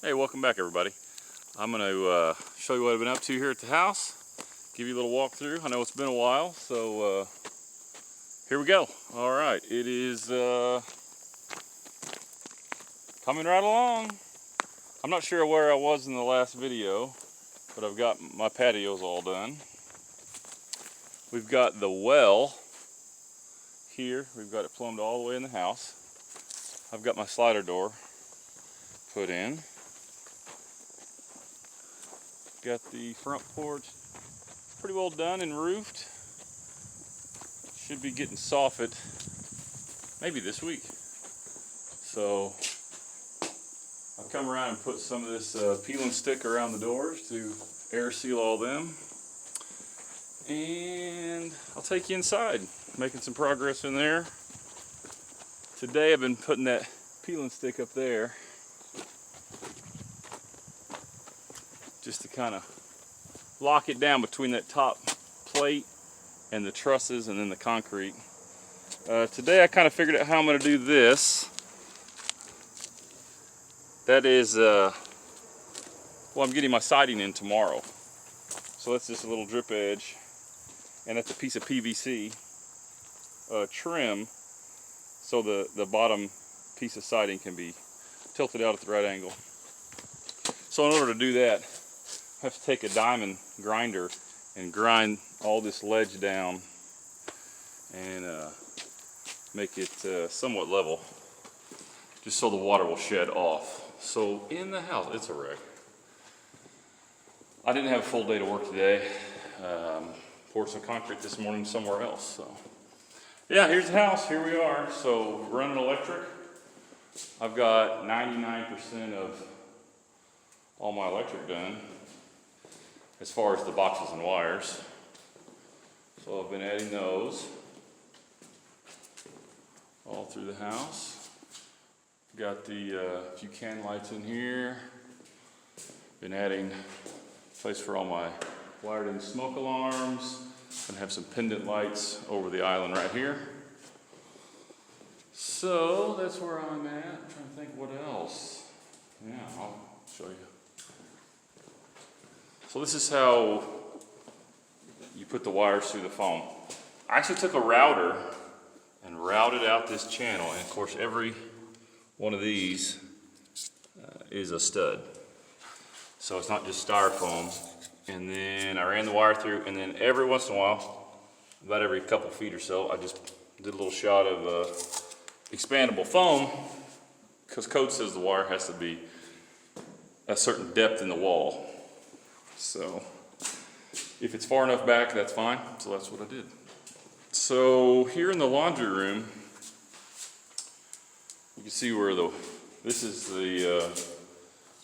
Hey, welcome back everybody. I'm going to show you what I've been up to here at the house, give you a little walkthrough. I know it's been a while, so here we go. All right, it is coming right along. I'm not sure where I was in the last video, but I've got my patios all done. We've got the well here. We've got it plumbed all the way in the house. I've got my slider door put in. Got the front porch pretty well done and roofed. Should be getting soffit maybe this week. So I've come around and put some of this peel and stick around the doors to air seal all them. And I'll take you inside, making some progress in there. Today I've been putting that peel and stick up there just to kind of lock it down between that top plate and the trusses and then the concrete. Today I kind of figured out how I'm going to do this. That is, well, I'm getting my siding in tomorrow. So that's just a little drip edge, and that's a piece of PVC trim, so the bottom piece of siding can be tilted out at the right angle. So in order to do that, I have to take a diamond grinder and grind all this ledge down and make it somewhat level, just so the water will shed off. So in the house, it's a wreck. I didn't have a full day to work today. Poured some concrete this morning somewhere else. So yeah, here's the house. Here we are. So running electric. I've got 99% of all my electric done, as far as the boxes and wires. So I've been adding those all through the house. Got the few can lights in here. Been adding a place for all my wired in smoke alarms. Gonna have some pendant lights over the island right here. So that's where I'm at. I'm trying to think what else. Yeah, I'll show you. So this is how you put the wires through the foam. I actually took a router and routed out this channel, and of course every one of these is a stud. So it's not just styrofoam. And then I ran the wire through, and then every once in a while, about every couple feet or so, I just did a little shot of expandable foam, because code says the wire has to be a certain depth in the wall. So if it's far enough back, that's fine. So that's what I did. So here in the laundry room, you can see where this is the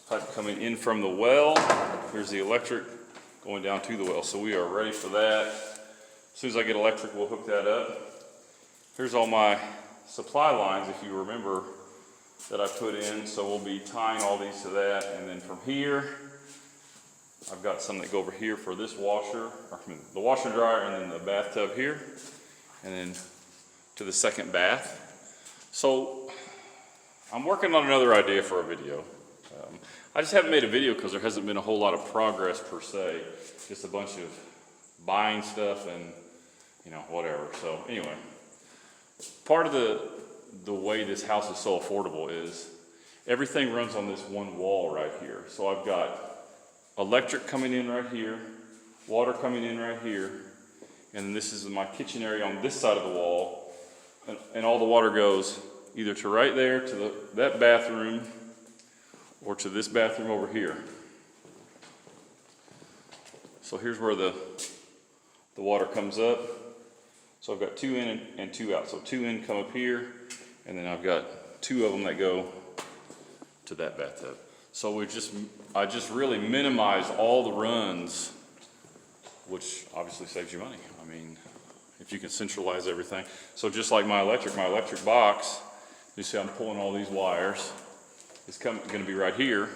pipe coming in from the well. Here's the electric going down to the well. So we are ready for that. As soon as I get electric, we'll hook that up. Here's all my supply lines, if you remember, that I put in. So we'll be tying all these to that. And then from here, I've got some that go over here for this washer, the washer and dryer, and then the bathtub here, and then to the second bath. So I'm working on another idea for a video. I just haven't made a video because there hasn't been a whole lot of progress per se. Just a bunch of buying stuff and, you know, whatever. So anyway, part of the way this house is so affordable is everything runs on this one wall right here. So I've got electric coming in right here, water coming in right here, and then this is my kitchen area on this side of the wall, and all the water goes either to right there, to that bathroom, or to this bathroom over here. So here's where the water comes up. So I've got 2 in and 2 out. So 2 in come up here, and then I've got 2 of them that go to that bathtub. So I just really minimize all the runs, which obviously saves you money. I mean, if you can centralize everything. So just like my electric box, you see I'm pulling all these wires. It's going to be right here.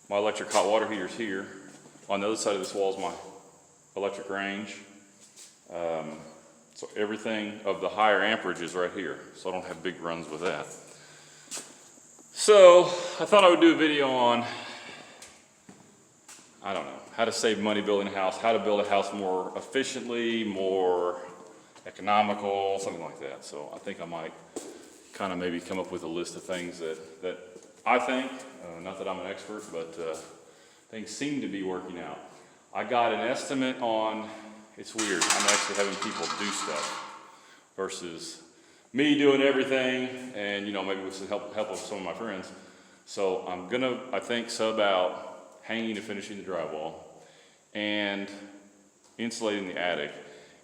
My electric hot water heater's here. On the other side of this wall is my electric range. So everything of the higher amperage is right here. So I don't have big runs with that. So I thought I would do a video on, I don't know, how to save money building a house, how to build a house more efficiently, more economical, something like that. So I think I might kind of maybe come up with a list of things that I think, not that I'm an expert, but things seem to be working out. I got an estimate on, it's weird, I'm actually having people do stuff versus me doing everything and, you know, maybe with some help of some of my friends. So I'm gonna, I think, sub out hanging and finishing the drywall and insulating the attic.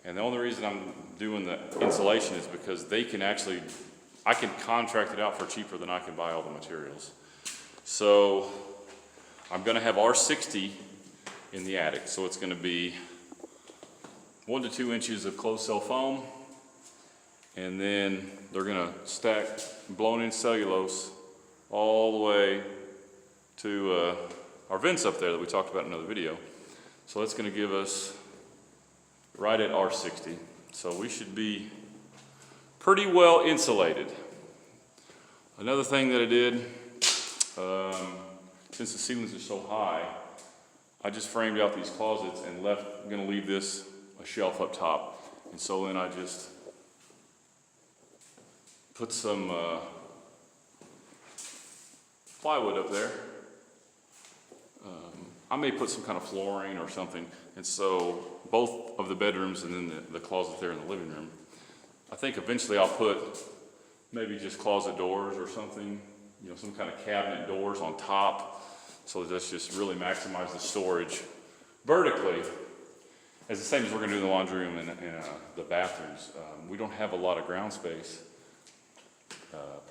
And the only reason I'm doing the insulation is because they can actually, I can contract it out for cheaper than I can buy all the materials. So I'm gonna have R60 in the attic. So it's gonna be 1 to 2 inches of closed cell foam. And then they're gonna stack blown in cellulose all the way to our vents up there that we talked about in another video. So that's gonna give us right at R60. So we should be pretty well insulated. Another thing that I did, since the ceilings are so high, I just framed out these closets and I'm gonna leave this a shelf up top. And so then I just put some plywood up there. I may put some kind of flooring or something. And so both of the bedrooms and then the closet there in the living room. I think eventually I'll put maybe just closet doors or something, you know, some kind of cabinet doors on top. So that's just really maximize the storage vertically. As the same as we're gonna do in the laundry room and the bathrooms. We don't have a lot of ground space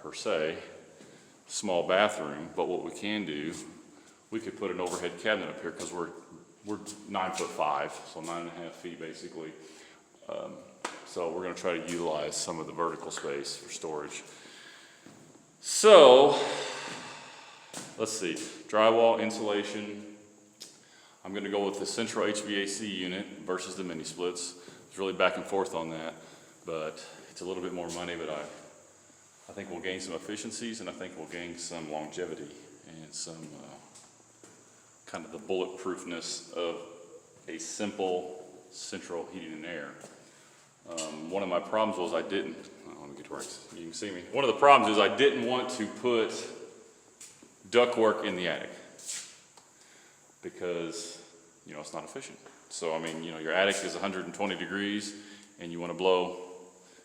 per se, small bathroom, but what we can do, we could put an overhead cabinet up here because we're 9'5", so 9.5 feet basically. So we're gonna try to utilize some of the vertical space for storage. So, let's see, drywall, insulation. I'm gonna go with the central HVAC unit versus the mini splits. It's really back and forth on that, but it's a little bit more money, but I think we'll gain some efficiencies and I think we'll gain some longevity and some kind of the bulletproofness of a simple central heating and air. One of my problems was let me get to where you can see me. One of the problems is I didn't want to put ductwork in the attic because, you know, it's not efficient. So, I mean, you know, your attic is 120 degrees and you want to blow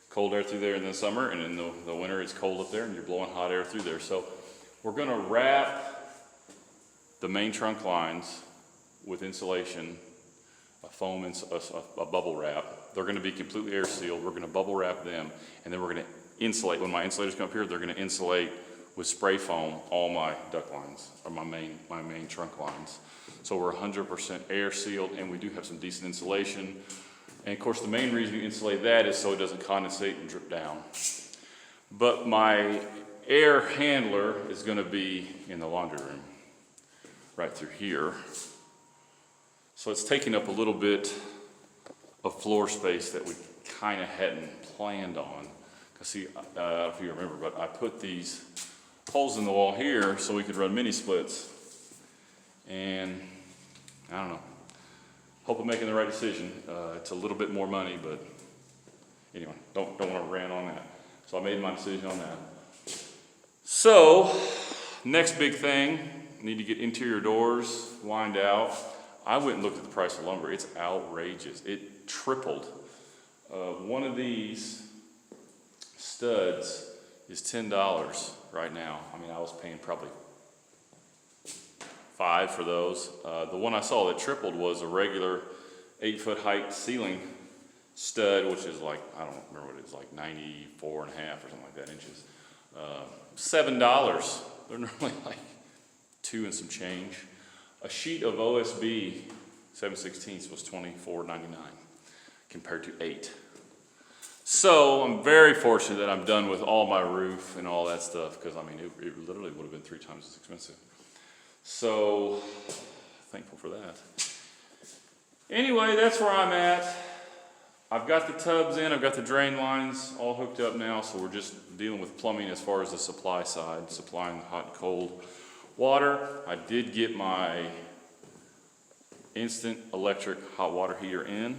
cold air through there in the summer, and in the winter it's cold up there and you're blowing hot air through there. So we're going to wrap the main trunk lines with insulation, a foam and a bubble wrap. They're going to be completely air sealed. We're going to bubble wrap them, and then we're going to insulate. When my insulators come up here, they're going to insulate with spray foam all my duct lines, or my main trunk lines. So we're 100% air sealed, and we do have some decent insulation. And of course, the main reason you insulate that is so it doesn't condensate and drip down. But my air handler is going to be in the laundry room, right through here. So it's taking up a little bit of floor space that we kind of hadn't planned on. Because see, I don't know if you remember, but I put these holes in the wall here so we could run mini splits. And I don't know. Hope I'm making the right decision. It's a little bit more money, but anyway, don't want to rant on that. So I made my decision on that. So, next big thing, need to get interior doors lined out. I went and looked at the price of lumber. It's outrageous. It tripled. One of these studs is $10 right now. I mean, I was paying probably $5 for those. The one I saw that tripled was a regular 8-foot height ceiling stud, which is like, I don't remember what it is, like 94 and a half or something like that inches. $7. They're normally like 2 and some change. A sheet of OSB 7/16 was $24.99 compared to $8. So I'm very fortunate that I'm done with all my roof and all that stuff, because I mean, it literally would have been 3 times as expensive. So thankful for that. Anyway, that's where I'm at. I've got the tubs in, I've got the drain lines all hooked up now, so we're just dealing with plumbing as far as the supply side, supplying the hot and cold water. I did get my instant electric hot water heater in,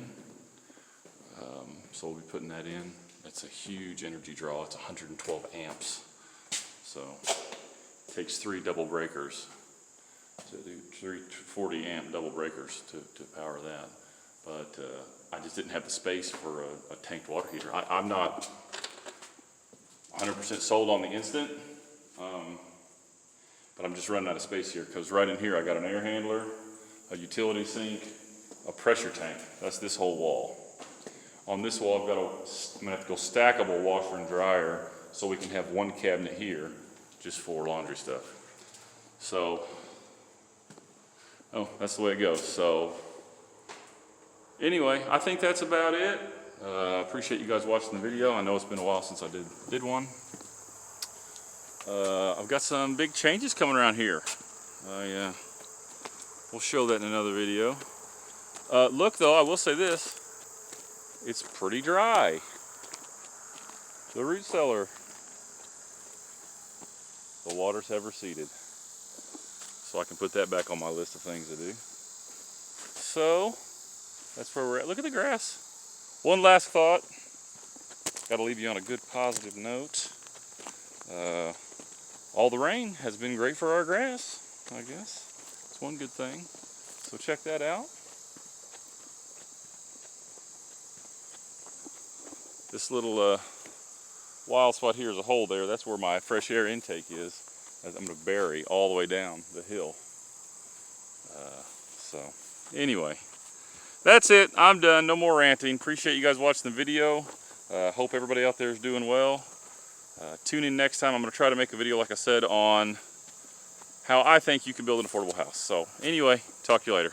so we'll be putting that in. It's a huge energy draw, it's 112 amps, so it takes 3 double breakers to do 3 40 amp double breakers to power that. But I just didn't have the space for a tanked water heater. I'm not 100% sold on the instant, but I'm just running out of space here, because right in here I got an air handler, a utility sink, a pressure tank. That's this whole wall. On this wall I'm gonna have to go stackable washer and dryer, so we can have one cabinet here just for laundry stuff. So, that's the way it goes. So anyway, I think that's about it. Appreciate you guys watching the video. I know it's been a while since I did one. I've got some big changes coming around here. We'll show that in another video. Look though, I will say this. It's pretty dry. The root cellar. The waters have receded. So I can put that back on my list of things to do. So, that's where we're at. Look at the grass. One last thought. Got to leave you on a good positive note. All the rain has been great for our grass, I guess. It's one good thing. So check that out. This little wild spot here is a hole there. That's where my fresh air intake is. I'm going to bury all the way down the hill. So anyway, that's it. I'm done. No more ranting. Appreciate you guys watching the video. Hope everybody out there is doing well. Tune in next time. I'm going to try to make a video, like I said, on how I think you can build an affordable house. So anyway, talk to you later.